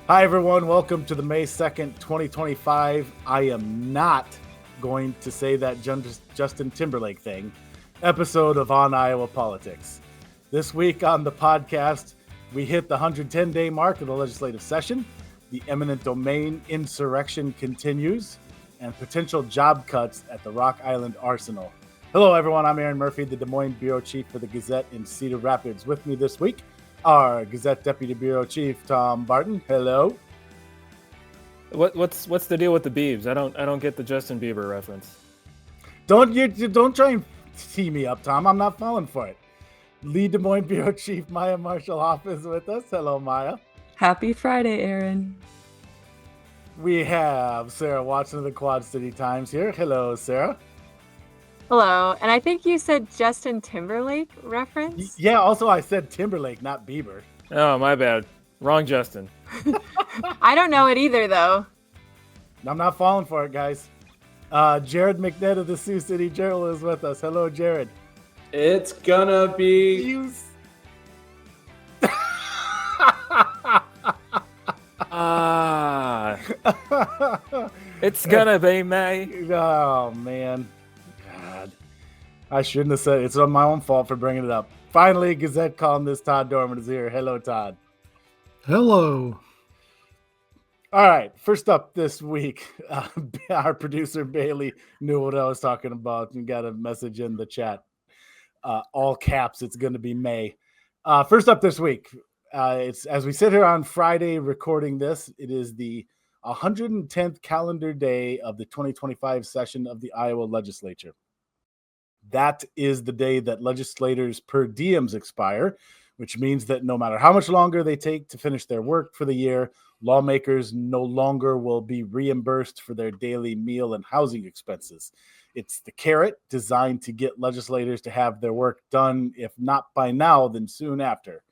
Hi, everyone. Welcome to the May 2nd, 2025. I am not going to say that Justin Timberlake thing episode of On Iowa Politics. This week on the podcast, we hit the 110-day mark of the legislative session. The eminent domain insurrection continues, and potential job cuts at the Rock Island Arsenal. Hello, everyone. I'm Erin Murphy, the Des Moines Bureau Chief for the Gazette in Cedar Rapids. With me this week, our Gazette Deputy Bureau Chief, Tom Barton. Hello. What's the deal with the Biebs? I don't get the Justin Bieber reference. Don't try and tee me up, Tom. I'm not falling for it. Lead Des Moines Bureau Chief Maya Marchel Hoff is with us. Hello, Maya. Happy Friday, Erin. We have Sarah Watson of the Quad City Times here. Hello, Sarah. Hello, and I think you said Justin Timberlake reference? Yeah, also I said Timberlake, not Bieber. Oh, my bad. Wrong Justin. I don't know it either, though. I'm not falling for it, guys. Jared McNett of the Sioux City Journal is with us. Hello, Jared. It's gonna be... It's gonna be May. Oh, man. God. I shouldn't have said it. It's my own fault for bringing it up. Finally, Gazette columnist Todd Dorman is here. Hello, Todd. Hello. All right. First up this week, our producer Bailey knew what I was talking about and got a message in the chat. All caps, it's going to be May. First up this week, it's as we sit here on Friday recording this, it is the 110th calendar day of the 2025 session of the Iowa legislature. That is the day that legislators' per diems expire, which means that no matter how much longer they take to finish their work for the year, lawmakers no longer will be reimbursed for their daily meal and housing expenses. It's the carrot designed to get legislators to have their work done, if not by now, then soon after.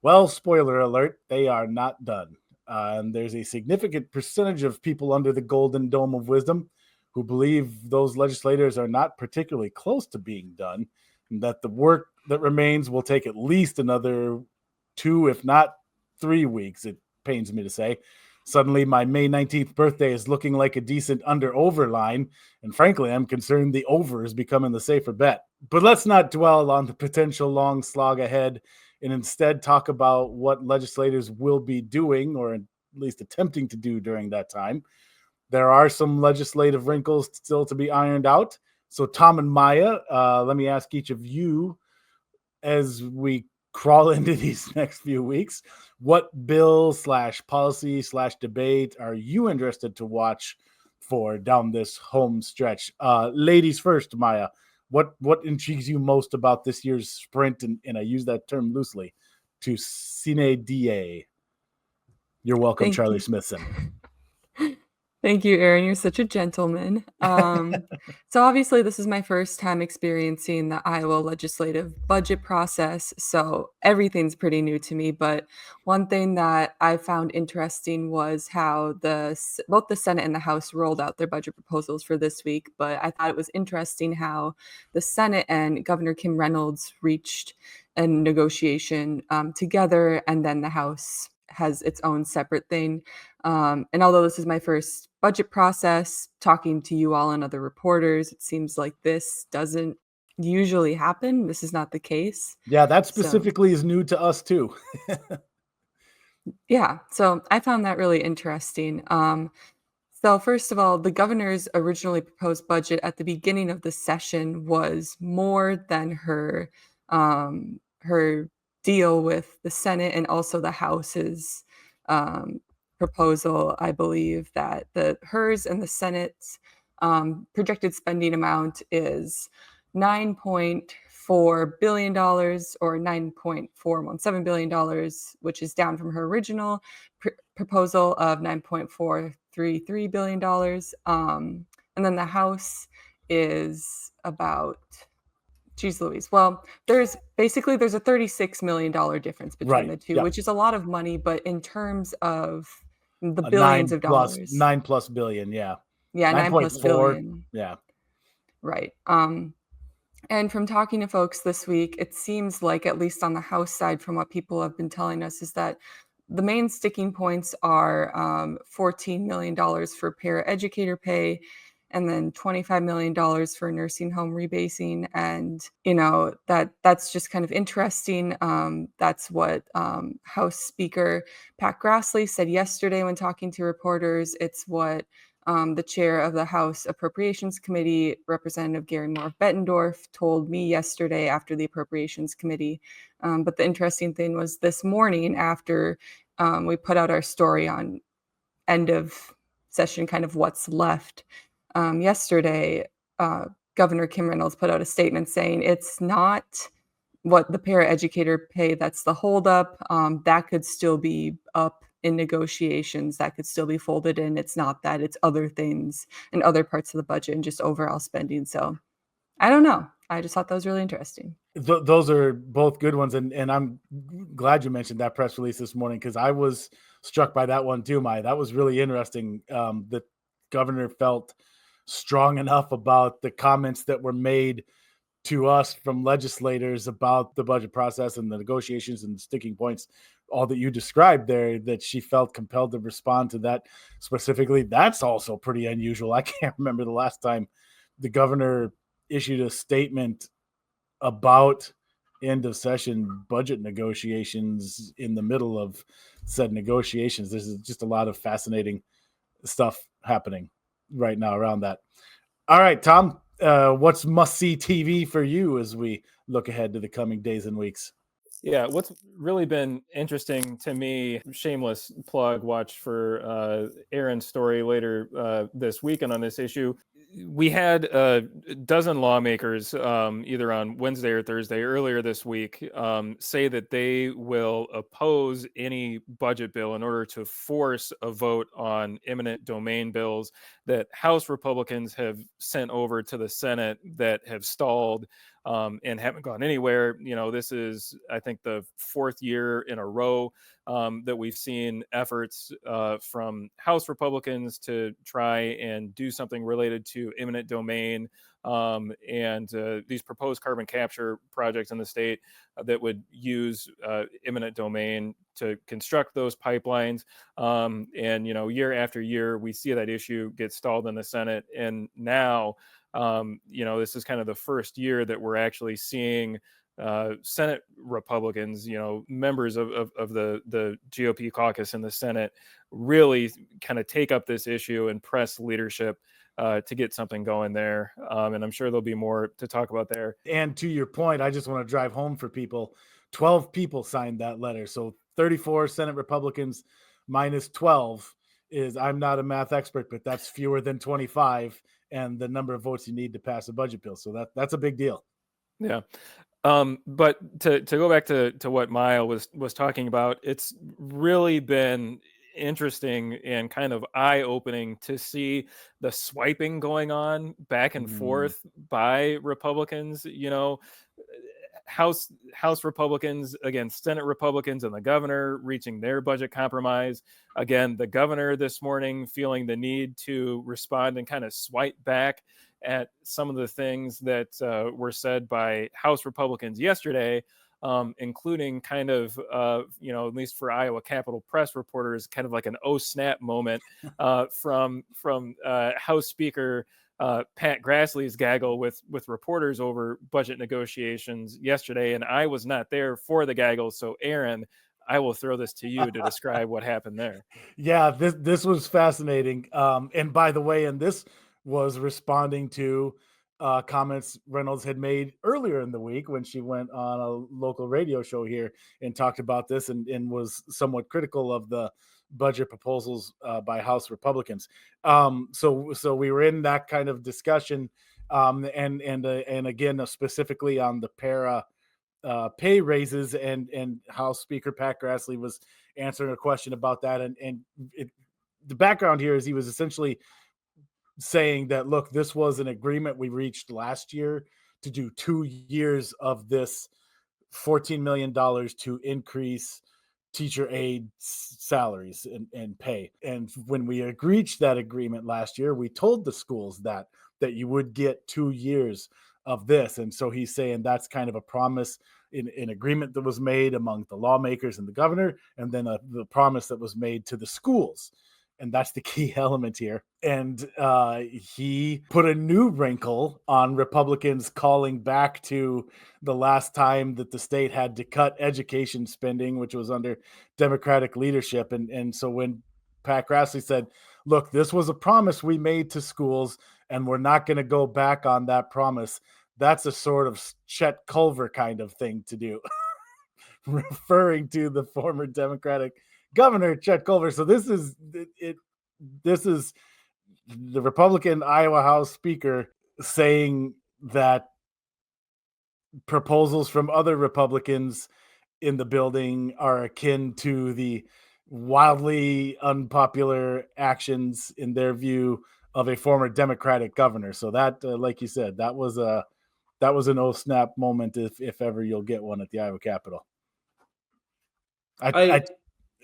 Well, spoiler alert, they are not done. And there's a significant percentage of people under the golden dome of wisdom who believe those legislators are not particularly close to being done, and that the work that remains will take at least another 2, if not 3 weeks, it pains me to say. Suddenly, my May 19th birthday is looking like a decent under-over line, and frankly, I'm concerned the over is becoming the safer bet. But let's not dwell on the potential long slog ahead, and instead talk about what legislators will be doing, or at least attempting to do during that time. There are some legislative wrinkles still to be ironed out. So Tom and Maya, let me ask each of you, as we crawl into these next few weeks, what bill / policy / debate are you interested to watch for down this home stretch? Ladies first, Maya, what intrigues you most about this year's sprint, and I use that term loosely, to sine die? You're welcome, Thank Charlie you. Smithson. Thank you, Erin. You're such a gentleman. So obviously, this is my first time experiencing the Iowa legislative budget process, so everything's pretty new to me. But one thing that I found interesting was how both the Senate and the House rolled out their budget proposals for this week. But I thought it was interesting how the Senate and Governor Kim Reynolds reached a negotiation together, and then the House has its own separate thing. And although this is my first budget process, talking to you all and other reporters, it seems like this doesn't usually happen. This is not the case. Yeah, that specifically is new to us too. Yeah, so I found that really interesting. So first of all, the governor's originally proposed budget at the beginning of the session was more than her deal with the Senate and also the House's proposal. I believe that hers and the Senate's projected spending amount is $9.4 billion or $9.417 billion, which is down from her original proposal of $9.433 billion. And then the House is about, geez Louise. Well, there's a $36 million difference between the two, which is a lot of money, but in terms of the billions of dollars. $9+ billion, yeah. Yeah, 9+ billion. Yeah. Right. And from talking to folks this week, it seems like, at least on the House side, from what people have been telling us, is that the main sticking points are $14 million for paraeducator pay, and then $25 million for nursing home rebasing. And, that's just kind of interesting. That's what House Speaker Pat Grassley said yesterday when talking to reporters. It's what the chair of the House Appropriations Committee, Representative Gary Moore of Bettendorf, told me yesterday after the Appropriations Committee. But the interesting thing was this morning after we put out our story on end of session, kind of what's left. Yesterday, Governor Kim Reynolds put out a statement saying it's not what the paraeducator pay that's the holdup. That could still be up in negotiations. That could still be folded in. It's not that. It's other things and other parts of the budget and just overall spending. So I don't know. I just thought that was really interesting. Those are both good ones, and I'm glad you mentioned that press release this morning, because I was struck by that one too. That was really interesting. The governor felt strong enough about the comments that were made to us from legislators about the budget process and the negotiations and sticking points, all that you described there, that she felt compelled to respond to that specifically. That's also pretty unusual. I can't remember the last time the governor issued a statement about end of session budget negotiations in the middle of said negotiations. There's just a lot of fascinating stuff happening right now around that. All right, Tom, what's must-see TV for you as we look ahead to the coming days and weeks? Yeah, what's really been interesting to me, shameless plug, watch for Erin's story later this weekend on this issue. We had a dozen lawmakers, either on Wednesday or Thursday earlier this week, say that they will oppose any budget bill in order to force a vote on eminent domain bills that House Republicans have sent over to the Senate that have stalled and haven't gone anywhere. This is, I think, the fourth year in a row that we've seen efforts from House Republicans to try and do something related to eminent domain and these proposed carbon capture projects in the state that would use eminent domain to construct those pipelines. And year after year, we see that issue get stalled in the Senate. And now, this is kind of the first year that we're actually seeing Senate Republicans, members of the GOP caucus in the Senate, really kind of take up this issue and press leadership to get something going there. And I'm sure there'll be more to talk about there. And to your point, I just want to drive home for people, 12 people signed that letter. So 34 Senate Republicans minus 12 is, I'm not a math expert, but that's fewer than 25 and the number of votes you need to pass a budget bill. So that's a big deal. Yeah. But to go back to what Mile was talking about, it's really been interesting and kind of eye-opening to see the swiping going on back and forth by Republicans, House Republicans against Senate Republicans, and the governor reaching their budget compromise. Again, the governor this morning feeling the need to respond and kind of swipe back at some of the things that were said by House Republicans yesterday, including kind of, at least for Iowa Capitol Press reporters, kind of like an oh snap moment from House Speaker Pat Grassley's gaggle with reporters over budget negotiations yesterday. And I was not there for the gaggle. So Erin, I will throw this to you to describe what happened there. Yeah, this was fascinating. And by the way, and this was responding to comments Reynolds had made earlier in the week when she went on a local radio show here and talked about this and was somewhat critical of the budget proposals by House Republicans. So we were in that kind of discussion, and again specifically on the para pay raises, and House Speaker Pat Grassley was answering a question about that, and the background here is he was essentially saying that, look, this was an agreement we reached last year to do 2 years of this $14 million to increase teacher aide salaries and pay. And when we reached that agreement last year, we told the schools that you would get 2 years of this. And so he's saying that's kind of a promise in agreement that was made among the lawmakers and the governor, and then the promise that was made to the schools. And that's the key element here. And he put a new wrinkle on Republicans calling back to the last time that the state had to cut education spending, which was under Democratic leadership. And so when Pat Grassley said, look, this was a promise we made to schools, and we're not going to go back on that promise, that's a sort of Chet Culver kind of thing to do, referring to the former Democratic governor Chet Culver. So this is the Republican Iowa House Speaker saying that proposals from other Republicans in the building are akin to the wildly unpopular actions, in their view, of a former Democratic governor. So that, like you said, that was an oh snap moment, if ever you'll get one at the Iowa Capitol.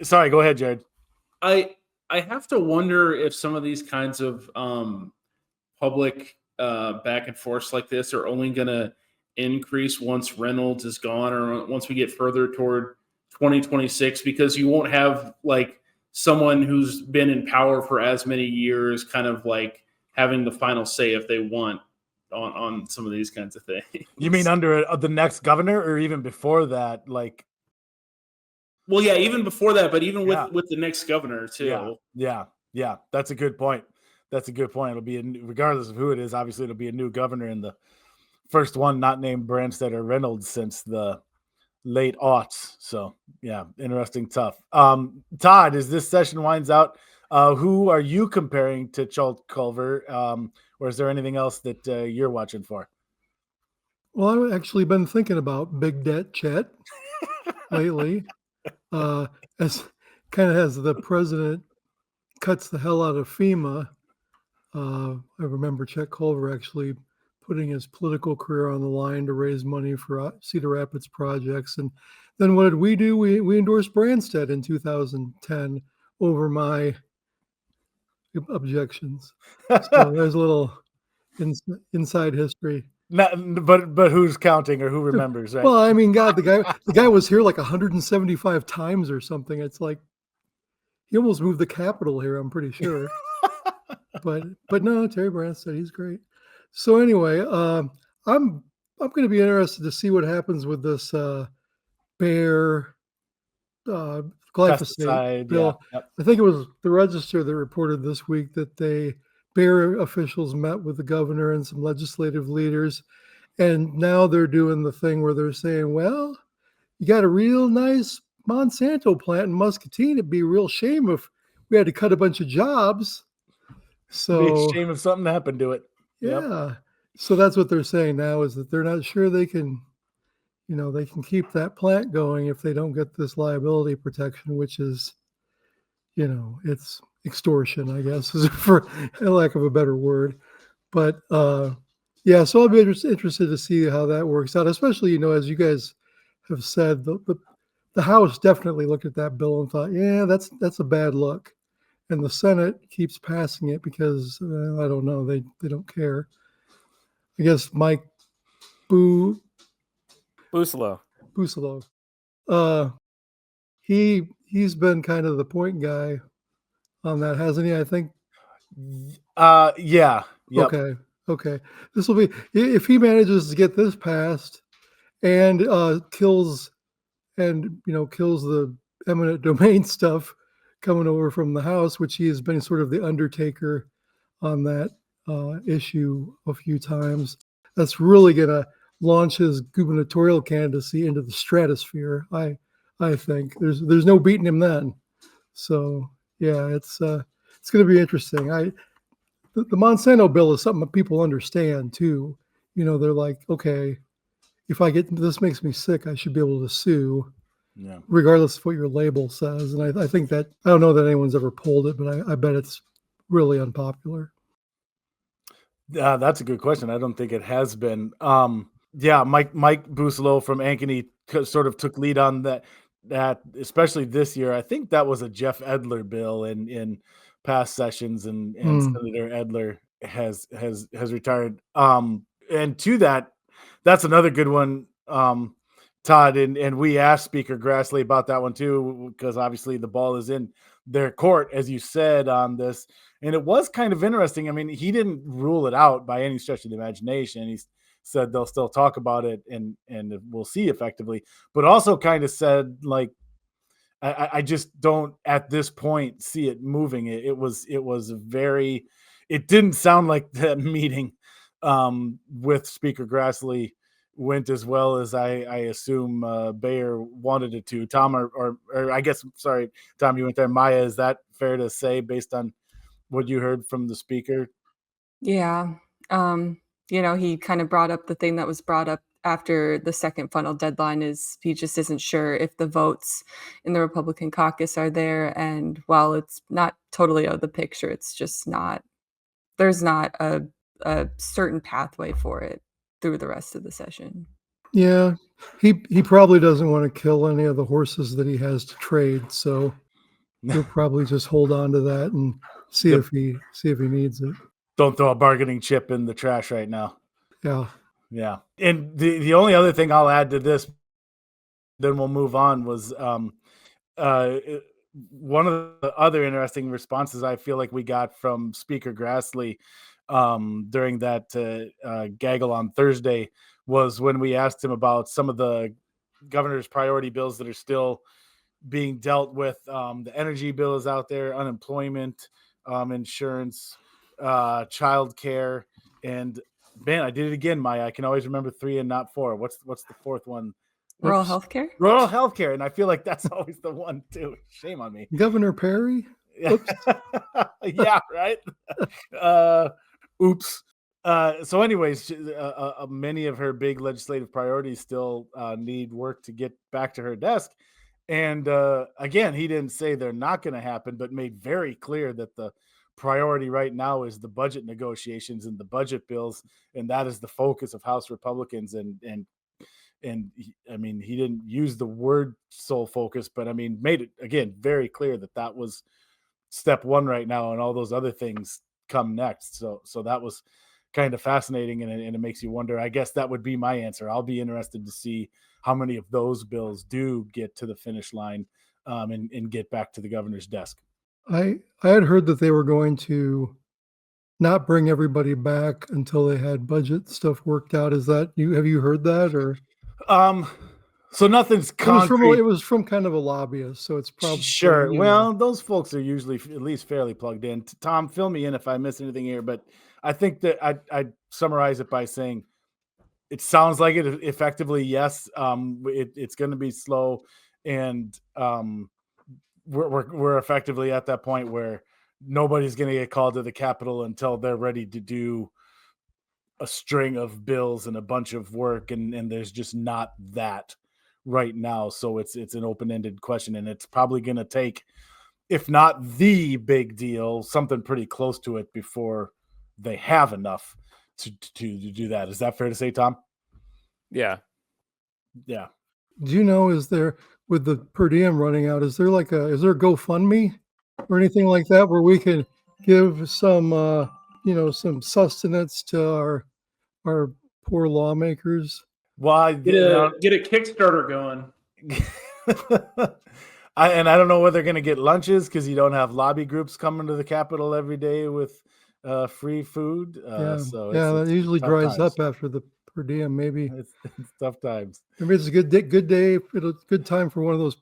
Sorry, go ahead, Jared. I have to wonder if some of these kinds of public back and forth like this are only going to increase once Reynolds is gone, or once we get further toward 2026, because you won't have like someone who's been in power for as many years kind of like having the final say if they want on some of these kinds of things. You mean under the next governor, or even before that? Like, well, yeah, even before that, but even with the next governor too. Yeah. That's a good point. It'll be regardless of who it is. Obviously, it'll be a new governor, and the first one not named Branstad or Reynolds since the late aughts. So yeah, interesting, tough. Todd, as this session winds out, who are you comparing to Chet Culver? Or is there anything else that you're watching for? Well, I've actually been thinking about Big Debt Chet lately. As the president cuts the hell out of FEMA. I remember Chet Culver actually putting his political career on the line to raise money for Cedar Rapids projects. And then what did we do? We endorsed Branstad in 2010 over my objections. So there's a little inside history. But who's counting, or who remembers, right? Well, I mean, God, the guy was here like 175 times or something. It's like he almost moved the Capitol here, I'm pretty sure. but no, Terry Branstad, he's great. So anyway, I'm going to be interested to see what happens with this Bayer glyphosate bill. Yeah. Yep. I think it was the Register that reported this week that Bayer officials met with the governor and some legislative leaders, and now they're doing the thing where they're saying, well, you got a real nice Monsanto plant in Muscatine. It'd be a real shame if we had to cut a bunch of jobs. So it'd be a shame if something happened to it. Yeah. Yep. So that's what they're saying now, is that they're not sure they can keep that plant going if they don't get this liability protection, which is, it's extortion, I guess, for lack of a better word. But yeah, so I'll be interested to see how that works out, especially, as you guys have said, the House definitely looked at that bill and thought, yeah, that's a bad look. And the Senate keeps passing it because, I don't know, they don't care. I guess Mike Busolo. He's been kind of the point guy on that, hasn't he? I think. Yeah. Yep. Okay. This will be, if he manages to get this passed and kills the eminent domain stuff coming over from the House, which he has been sort of the undertaker on that issue a few times. That's really going to launch his gubernatorial candidacy into the stratosphere. I think there's no beating him then. So yeah, it's going to be interesting. The Monsanto bill is something that people understand too. They're like, okay, if I get this makes me sick, I should be able to sue. Yeah. Regardless of what your label says. And I think that, I don't know that anyone's ever pulled it, but I bet it's really unpopular. That's a good question. I don't think it has been. Yeah, Mike Busolo from Ankeny sort of took lead on that especially this year. I think that was a Jeff Edler bill in past sessions, and Senator Edler has retired. And to that, that's another good one, Todd. And we asked Speaker Grassley about that one too, because obviously the ball is in their court, as you said, on this. And it was kind of interesting. I mean, he didn't rule it out by any stretch of the imagination. He said they'll still talk about it and we'll see effectively, but also kind of said, like, I just don't at this point see it moving. It was very, it didn't sound like that meeting with Speaker Grassley went as well as I assume Bayer wanted it to. Tom, or I guess, sorry, Tom, you went there. Maya, is that fair to say based on what you heard from the speaker? Yeah. He kind of brought up the thing that was brought up after the second funnel deadline is he just isn't sure if the votes in the Republican caucus are there. And while it's not totally out of the picture, it's just not, there's not a certain pathway for it through the rest of the session. Yeah, he probably doesn't want to kill any of the horses that he has to trade, so he'll probably just hold on to that and see if he needs it. Don't throw a bargaining chip in the trash right now. Yeah. And the only other thing I'll add to this, then we'll move on, was one of the other interesting responses I feel like we got from Speaker Grassley during that gaggle on Thursday was when we asked him about some of the governor's priority bills that are still being dealt with. The energy bill is out there, unemployment, insurance, childcare, and man, I did it again, Maya. I can always remember 3 and not 4. What's the fourth one? Rural healthcare? Rural healthcare, and I feel like that's always the one too. Shame on me. Governor Perry? Yeah, right. Oops. So anyways, many of her big legislative priorities still need work to get back to her desk. And again, he didn't say they're not going to happen, but made very clear that the priority right now is the budget negotiations and the budget bills, and that is the focus of House Republicans. I mean, he didn't use the word sole focus, but I mean, made it again very clear that that was step one right now, and all those other things come next. So that was kind of fascinating, and it makes you wonder. I guess that would be my answer. I'll be interested to see how many of those bills do get to the finish line and get back to the governor's desk. I had heard that they were going to not bring everybody back until they had budget stuff worked out. Is that you? Have you heard that, or? So nothing's concrete. It was from kind of a lobbyist, so it's probably sure. Well, those folks are usually at least fairly plugged in. Tom, fill me in if I miss anything here, but I think that I'd summarize it by saying it sounds like it effectively. Yes, it's going to be slow, and we're effectively at that point where nobody's going to get called to the Capitol until they're ready to do a string of bills and a bunch of work, and there's just not that right now. So it's an open-ended question, and it's probably going to take, if not the big deal, something pretty close to it before they have enough to do that. Is that fair to say, Tom? Yeah. Do you know, is there, with the per diem running out, is there a GoFundMe or anything like that where we can give some some sustenance to our poor lawmakers? Well, get a Kickstarter going. I don't know whether they're going to get lunches because you don't have lobby groups coming to the Capitol every day with free food. That usually dries times. up after the per diem. Maybe it's tough times. Maybe it's a good day. It's a good time for one of those.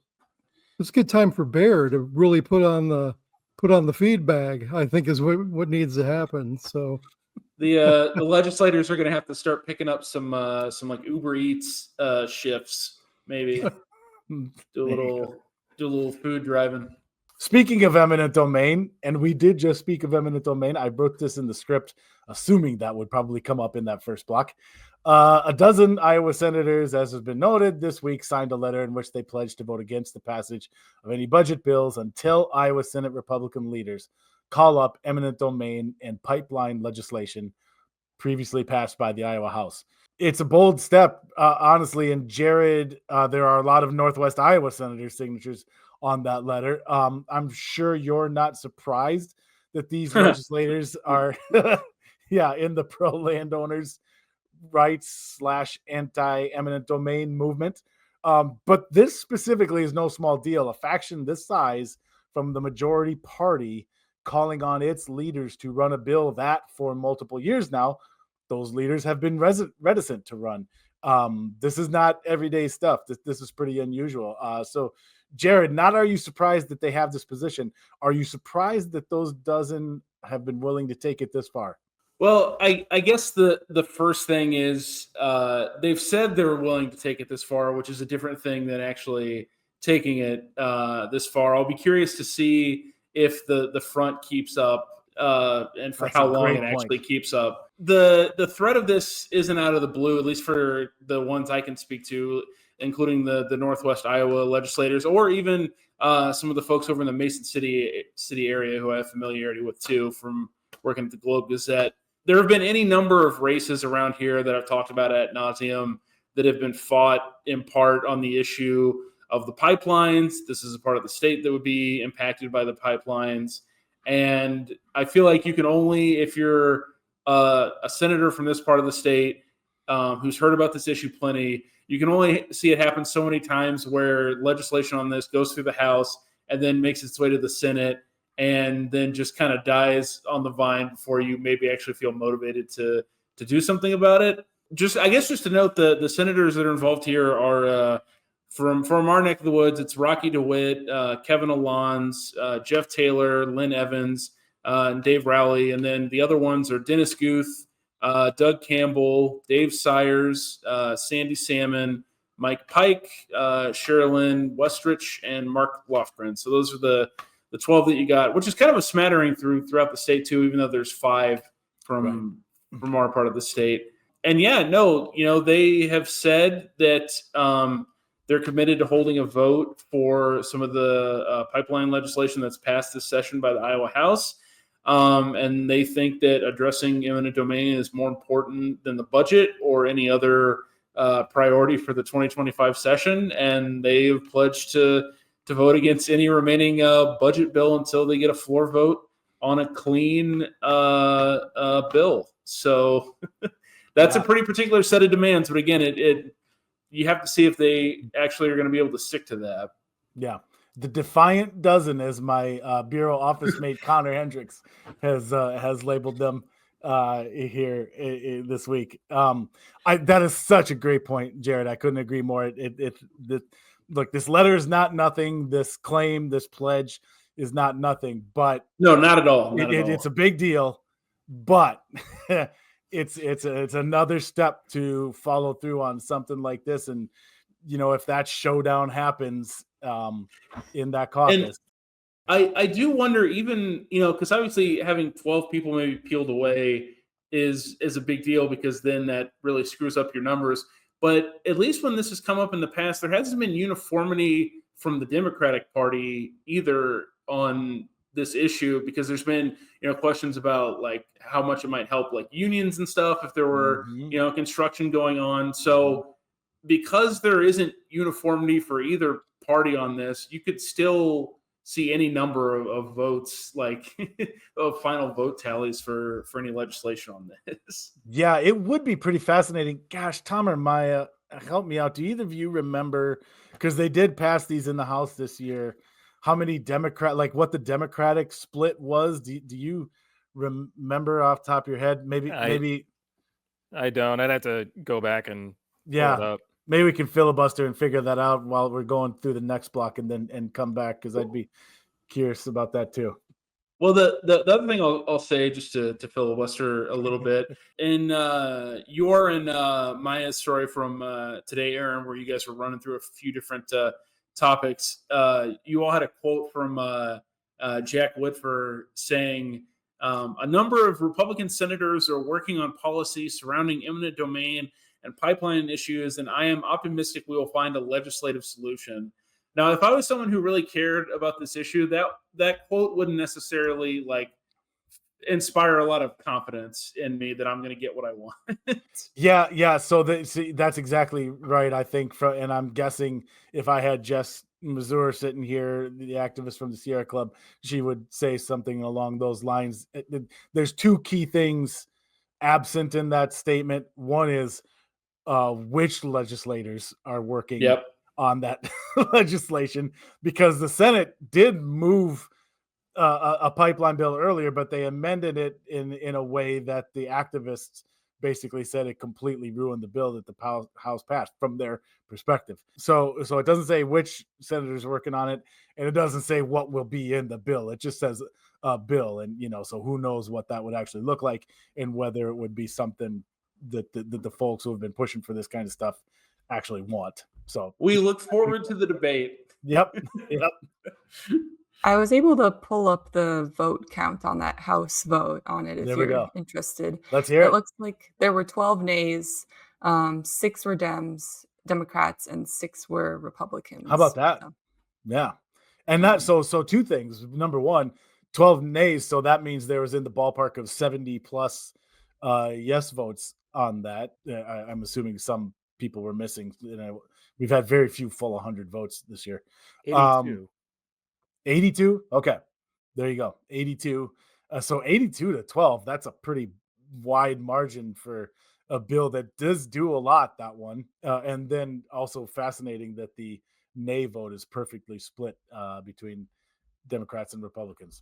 It's a good time for Bear to really put on the feed bag, I think, is what needs to happen. So the legislators are going to have to start picking up some like Uber Eats shifts, maybe do a little food driving. Speaking of eminent domain, and we did just speak of eminent domain, I wrote this in the script, assuming that would probably come up in that first block. A dozen Iowa senators, as has been noted, this week signed a letter in which they pledged to vote against the passage of any budget bills until Iowa Senate Republican leaders call up eminent domain and pipeline legislation previously passed by the Iowa House. It's a bold step, honestly. And Jared, there are a lot of Northwest Iowa senators' signatures on that letter. I'm sure you're not surprised that these legislators are, in the pro landowners rights / anti-eminent domain movement. But this specifically is no small deal. A faction this size from the majority party calling on its leaders to run a bill that for multiple years now, those leaders have been reticent to run. This is not everyday stuff. This is pretty unusual. So, Jared, not are you surprised that they have this position? Are you surprised that those dozen have been willing to take it this far? Well, I guess the first thing is they've said they're willing to take it this far, which is a different thing than actually taking it this far. I'll be curious to see if the front keeps up and for That's how a long great it actually point. keeps up. The threat of this isn't out of the blue, at least for the ones I can speak to, including the Northwest Iowa legislators, or even some of the folks over in the Mason City area who I have familiarity with too from working at the Globe Gazette. There have been any number of races around here that I've talked about ad nauseum that have been fought in part on the issue of the pipelines. This is a part of the state that would be impacted by the pipelines. And I feel like you can only, if you're a senator from this part of the state who's heard about this issue plenty, you can only see it happen so many times where legislation on this goes through the House and then makes its way to the Senate and then just kind of dies on the vine before you maybe actually feel motivated to do something about it. I guess just to note, the senators that are involved here are from our neck of the woods. It's Rocky DeWitt, Kevin Alons, Jeff Taylor, Lynn Evans, and Dave Rowley. And then the other ones are Dennis Guth, Doug Campbell, Dave Sires, Sandy Salmon, Mike Pike, Sherilyn Westrich, and Mark Lofgren. So those are the 12 that you got, which is kind of a smattering throughout the state too, even though there's 5 from our part of the state. And they have said that they're committed to holding a vote for some of the pipeline legislation that's passed this session by the Iowa House. And they think that addressing eminent domain is more important than the budget or any other priority for the 2025 session. And they have pledged to vote against any remaining budget bill until they get a floor vote on a clean bill. So that's a pretty particular set of demands. But again, you have to see if they actually are going to be able to stick to that. Yeah. The Defiant Dozen, as my bureau office mate Connor Hendricks has labeled them here this week. That is such a great point, Jared. I couldn't agree more. Look, this letter is not nothing. This claim, this pledge is not nothing. But no, not at all. It's a big deal. But it's another step to follow through on something like this. And if that showdown happens in that caucus. And I do wonder, even because obviously having 12 people maybe peeled away is a big deal, because then that really screws up your numbers. But at least when this has come up in the past, there hasn't been uniformity from the Democratic Party either on this issue, because there's been questions about like how much it might help like unions and stuff if there were construction going on. So because there isn't uniformity for either party on this, you could still see any number of votes, like of final vote tallies for any legislation on this. Yeah, it would be pretty fascinating. Gosh, Tom or Maya, help me out. Do either of you remember, because they did pass these in the House this year, how many what the Democratic split was? Do you remember off the top of your head? Maybe I don't. I'd have to go back and pull it up. Maybe we can filibuster and figure that out while we're going through the next block and come back, because I'd be curious about that too. Well, the other thing I'll say, just to filibuster a little bit, in your and Maya's story from today, Erin, where you guys were running through a few different topics, you all had a quote from Jack Whitford saying, a number of Republican senators are working on policy surrounding eminent domain and pipeline issues, and I am optimistic we will find a legislative solution. Now, if I was someone who really cared about this issue, that quote wouldn't necessarily like inspire a lot of confidence in me that I'm going to get what I want. Yeah. So that's exactly right. I think, and I'm guessing if I had Jess Mazur sitting here, the activist from the Sierra Club, she would say something along those lines. There's two key things absent in that statement. One is which legislators are working Yep. on that legislation, because the Senate did move a pipeline bill earlier, but they amended it in a way that the activists basically said it completely ruined the bill that the House passed from their perspective. So it doesn't say which senators are working on it, and it doesn't say what will be in the bill. It just says a bill, and so who knows what that would actually look like, and whether it would be something that the folks who have been pushing for this kind of stuff actually want. So We look forward to the debate. yep. I was able to pull up the vote count on that House vote on it if There we you're go. interested. Let's hear It it. looks like there were 12 nays, 6 were Democrats, and 6 were Republicans. How about that? So, Yeah. And that so two things. Number one, 12 nays, so that means there was in the ballpark of 70 plus yes votes on that. I'm assuming some people were missing. We've had very few full 100 votes this year. 82. 82? Okay. There you go. 82. So 82 to 12, that's a pretty wide margin for a bill that does do a lot, that one. And then also fascinating that the nay vote is perfectly split between Democrats and Republicans.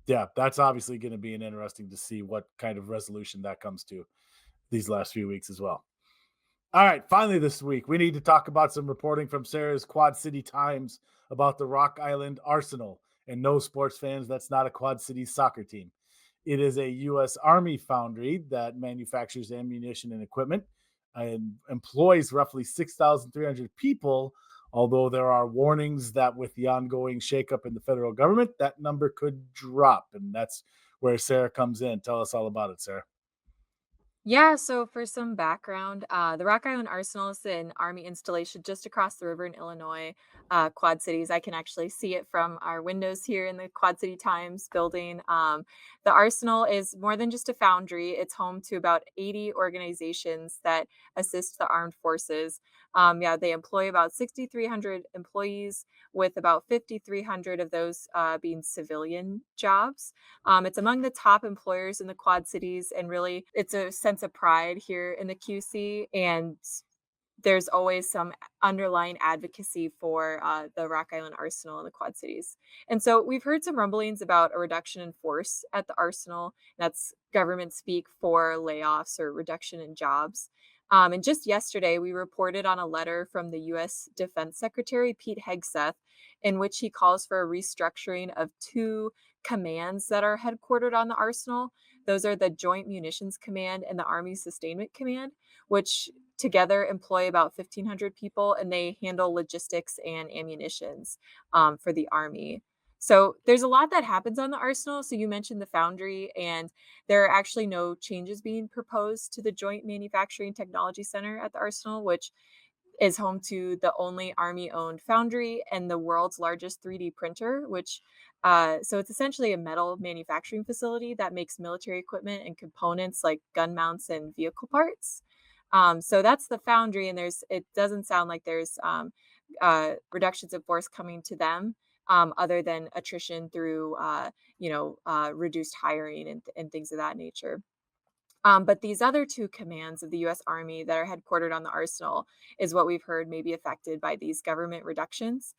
Yeah, that's obviously going to be an interesting to see what kind of resolution that comes to these last few weeks as well. All right, finally this week, we need to talk about some reporting from Sarah's Quad City Times about the Rock Island Arsenal. And no, sports fans, that's not a Quad City soccer team. It is a U.S. Army foundry that manufactures ammunition and equipment and employs roughly 6,300 people, although there are warnings that with the ongoing shakeup in the federal government, that number could drop. And that's where Sarah comes in. Tell us all about it, Sarah. Yeah, so for some background, the Rock Island Arsenal is an Army installation just across the river in Illinois, Quad Cities. I can actually see it from our windows here in the Quad City Times building. The Arsenal is more than just a foundry, it's home to about 80 organizations that assist the armed forces. Yeah, they employ about 6,300 employees, with about 5,300 of those being civilian jobs. It's among the top employers in the Quad Cities, and really, it's a sense of pride here in the QC. And there's always some underlying advocacy for the Rock Island Arsenal in the Quad Cities. And so we've heard some rumblings about a reduction in force at the Arsenal. That's government speak for layoffs or reduction in jobs. And just yesterday, we reported on a letter from the U.S. Defense Secretary, Pete Hegseth, in which he calls for a restructuring of 2 commands that are headquartered on the Arsenal. Those are the Joint Munitions Command and the Army Sustainment Command, which together employ about 1,500 people, and they handle logistics and ammunitions for the Army. So there's a lot that happens on the Arsenal. So you mentioned the foundry, and there are actually no changes being proposed to the Joint Manufacturing Technology Center at the Arsenal, which is home to the only Army-owned foundry and the world's largest 3D printer, which so it's essentially a metal manufacturing facility that makes military equipment and components like gun mounts and vehicle parts. So that's the foundry, and it doesn't sound like there's reductions in force coming to them, other than attrition through reduced hiring and things of that nature. But these other 2 commands of the U.S. Army that are headquartered on the Arsenal is what we've heard may be affected by these government reductions.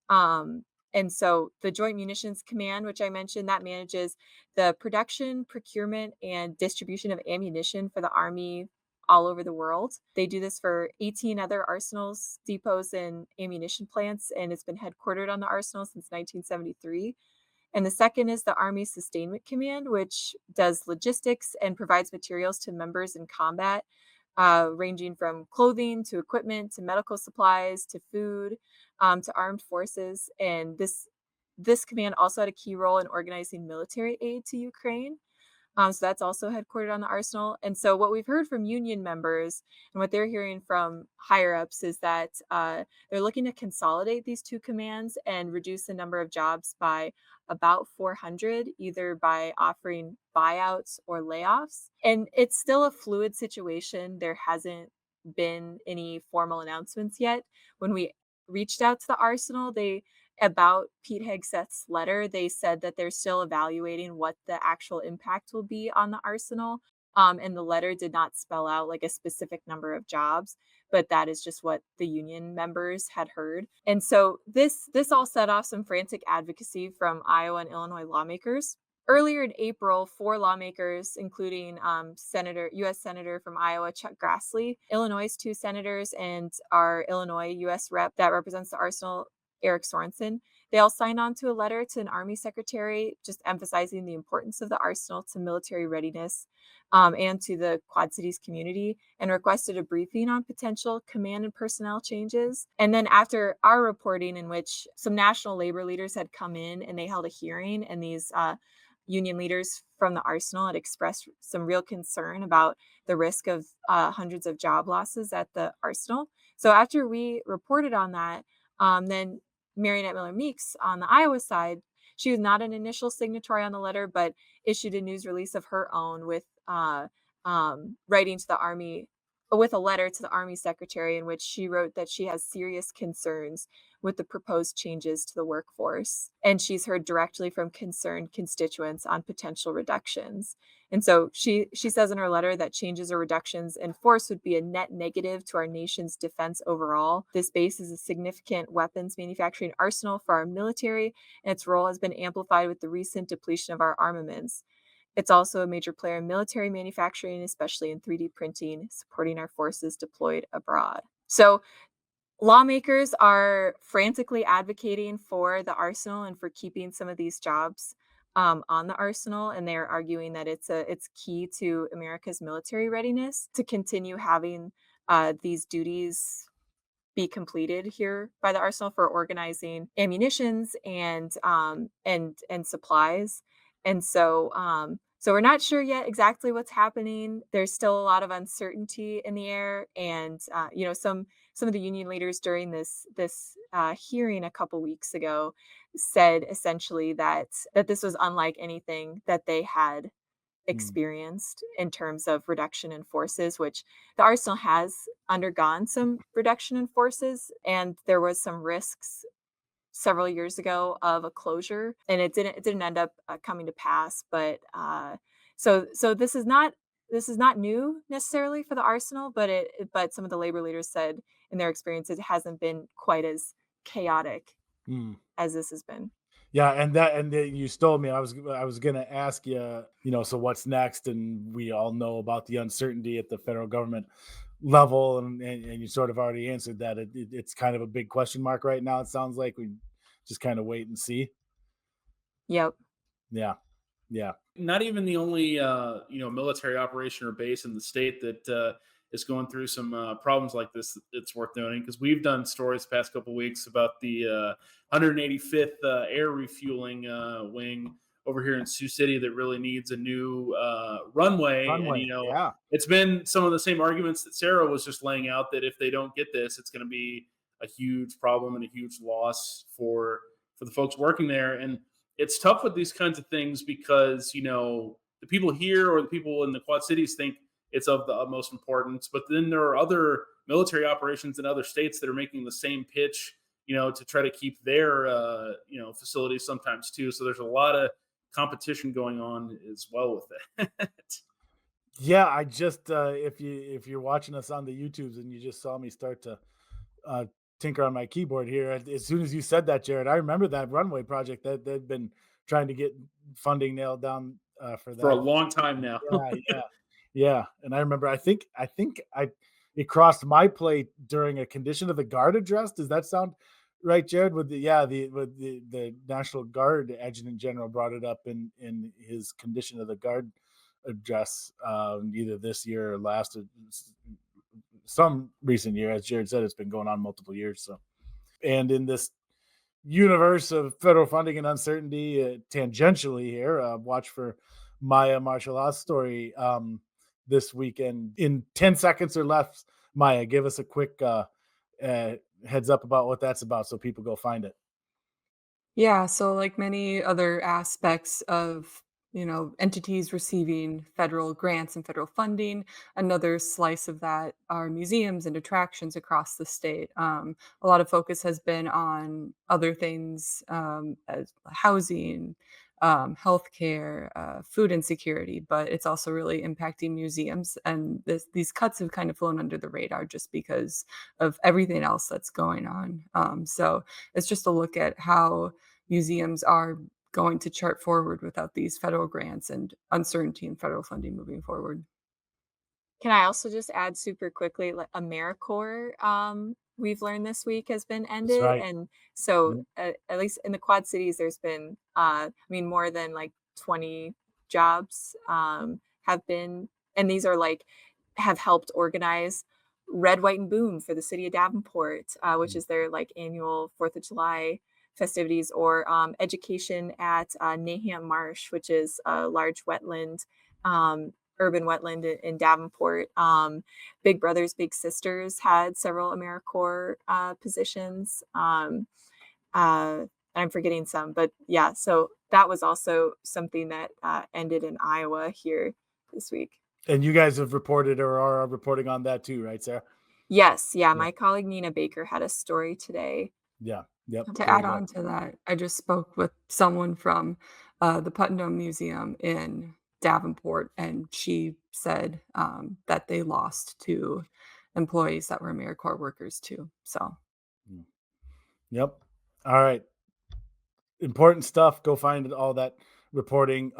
Um, and so the Joint Munitions Command, which I mentioned, that manages the production, procurement, and distribution of ammunition for the Army all over the world. They do this for 18 other arsenals, depots, and ammunition plants, and it's been headquartered on the Arsenal since 1973. And the second is the Army Sustainment Command, which does logistics and provides materials to members in combat, ranging from clothing to equipment to medical supplies to food, to armed forces. And this command also had a key role in organizing military aid to Ukraine. So that's also headquartered on the Arsenal. And so what we've heard from union members and what they're hearing from higher ups is that they're looking to consolidate these 2 commands and reduce the number of jobs by about 400, either by offering buyouts or layoffs. And it's still a fluid situation. There hasn't been any formal announcements yet. When we reached out to the Arsenal, about Pete Hegseth's letter, they said that they're still evaluating what the actual impact will be on the Arsenal. And the letter did not spell out like a specific number of jobs, but that is just what the union members had heard. And so this all set off some frantic advocacy from Iowa and Illinois lawmakers. Earlier in April, 4 lawmakers, including U.S. Senator from Iowa, Chuck Grassley, Illinois' 2 senators, and our Illinois U.S. rep that represents the Arsenal, Eric Sorensen, they all signed on to a letter to an Army secretary just emphasizing the importance of the arsenal to military readiness and to the Quad Cities community, and requested a briefing on potential command and personnel changes. And then after our reporting, in which some national labor leaders had come in and they held a hearing, and these union leaders from the arsenal had expressed some real concern about the risk of hundreds of job losses at the arsenal. So after we reported on that, then Marionette Miller Meeks on the Iowa side, she was not an initial signatory on the letter, but issued a news release of her own with writing to the Army, with a letter to the Army secretary, in which she wrote that she has serious concerns with the proposed changes to the workforce, and she's heard directly from concerned constituents on potential reductions. And so she says in her letter that changes or reductions in force would be a net negative to our nation's defense overall. This base is a significant weapons manufacturing arsenal for our military, and its role has been amplified with the recent depletion of our armaments. It's also a major player in military manufacturing, especially in 3D printing, supporting our forces deployed abroad. So lawmakers are frantically advocating for the arsenal and for keeping some of these jobs on the arsenal, and they're arguing that it's key to America's military readiness to continue having these duties be completed here by the arsenal for organizing ammunitions and supplies. And so we're not sure yet exactly what's happening. There's still a lot of uncertainty in the air, and some of the union leaders during this hearing a couple weeks ago said essentially that this was unlike anything that they had experienced in terms of reduction in forces, which the arsenal has undergone some reduction in forces, and there was some risks several years ago of a closure, and it didn't end up coming to pass. But so this is not new necessarily for the arsenal, but some of the labor leaders said in their experience it hasn't been quite as chaotic as this has been. Yeah, and you stole me. I was gonna ask you, so what's next? And we all know about the uncertainty at the federal government level, and you sort of already answered that. It's kind of a big question mark right now. It sounds like we just kind of wait and see. Yep. Yeah, yeah. Not even the only military operation or base in the state that is going through some problems like this. It's worth noting, because we've done stories the past couple of weeks about the 185th air refueling wing over here in Sioux City that really needs a new runway. And Yeah. it's been some of the same arguments that Sarah was just laying out, that if they don't get this, it's going to be a huge problem and a huge loss for the folks working there. And it's tough with these kinds of things because, the people here or the people in the Quad Cities think it's of the utmost importance. But then there are other military operations in other states that are making the same pitch, to try to keep their, facilities sometimes too. So there's a lot of competition going on as well with it. Yeah, I just if you're watching us on the YouTubes and you just saw me start to tinker on my keyboard here, as soon as you said that, Jared, I remember that runway project that they've been trying to get funding nailed down for that For a long time now. yeah. And I remember, I think it crossed my plate during a condition of the guard address. Does that sound right, Jared? With the National Guard Adjutant General brought it up in his condition of the guard address, either this year or last, some recent year. As Jared said, it's been going on multiple years. So, and in this universe of federal funding and uncertainty, tangentially here, watch for Maya Marchel's story this weekend. In 10 seconds or less, Maya, give us a quick heads up about what that's about so people go find it. Yeah, so like many other aspects of, entities receiving federal grants and federal funding, another slice of that are museums and attractions across the state. A lot of focus has been on other things, as housing, healthcare, food insecurity, but it's also really impacting museums. And these cuts have kind of flown under the radar just because of everything else that's going on. So it's just a look at how museums are going to chart forward without these federal grants and uncertainty in federal funding moving forward. Can I also just add super quickly, like AmeriCorps, we've learned this week has been That's ended, right. and so Yep. at least in the Quad Cities, there's been, I mean, more than like 20 jobs have been, and these are like have helped organize Red, White, and Boom for the city of Davenport, which is their like annual Fourth of July festivities, or education at Nahant Marsh, which is a large wetland. Urban wetland in Davenport. Big Brothers Big Sisters had several AmeriCorps positions. And I'm forgetting some, but yeah, so that was also something that ended in Iowa here this week. And you guys have reported or are reporting on that too, right, Sarah? Yes, yeah, Yeah. my colleague Nina Baker had a story today. Yeah. Yep. To Very add good. on to that, I just spoke with someone from the Putnam Museum in Davenport, and she said that they lost 2 employees that were AmeriCorps workers too. So Yep. All right. Important stuff. Go find all that reporting.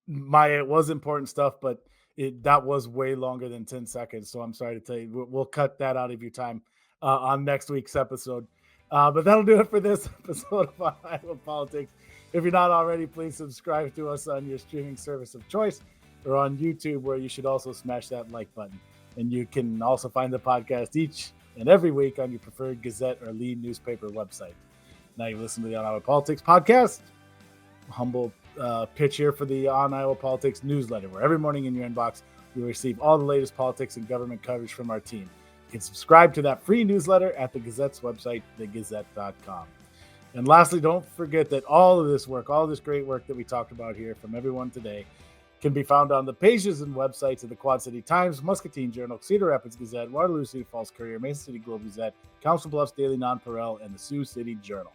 Maya, it was important stuff, but that was way longer than 10 seconds. So I'm sorry to tell you, we'll cut that out of your time on next week's episode. But that'll do it for this episode of Iowa Politics. If you're not already, please subscribe to us on your streaming service of choice or on YouTube, where you should also smash that like button. And you can also find the podcast each and every week on your preferred Gazette or lead newspaper website. Now you listen to the On Iowa Politics podcast. Humble pitch here for the On Iowa Politics newsletter, where every morning in your inbox you'll receive all the latest politics and government coverage from our team. You can subscribe to that free newsletter at the Gazette's website, thegazette.com. And lastly, don't forget that all of this work, all this great work that we talked about here from everyone today, can be found on the pages and websites of the Quad City Times, Muscatine Journal, Cedar Rapids Gazette, Waterloo City Falls Courier, Mason City Globe Gazette, Council Bluffs Daily Nonpareil, and the Sioux City Journal.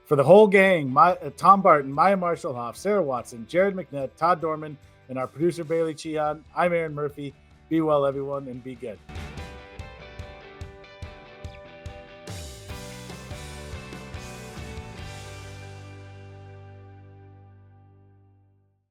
For the whole gang, Tom Barton, Maya Marchel, Hoff, Sarah Watson, Jared McNett, Todd Dorman, and our producer Bailey Cichon, I'm Erin Murphy. Be well, everyone, and be good.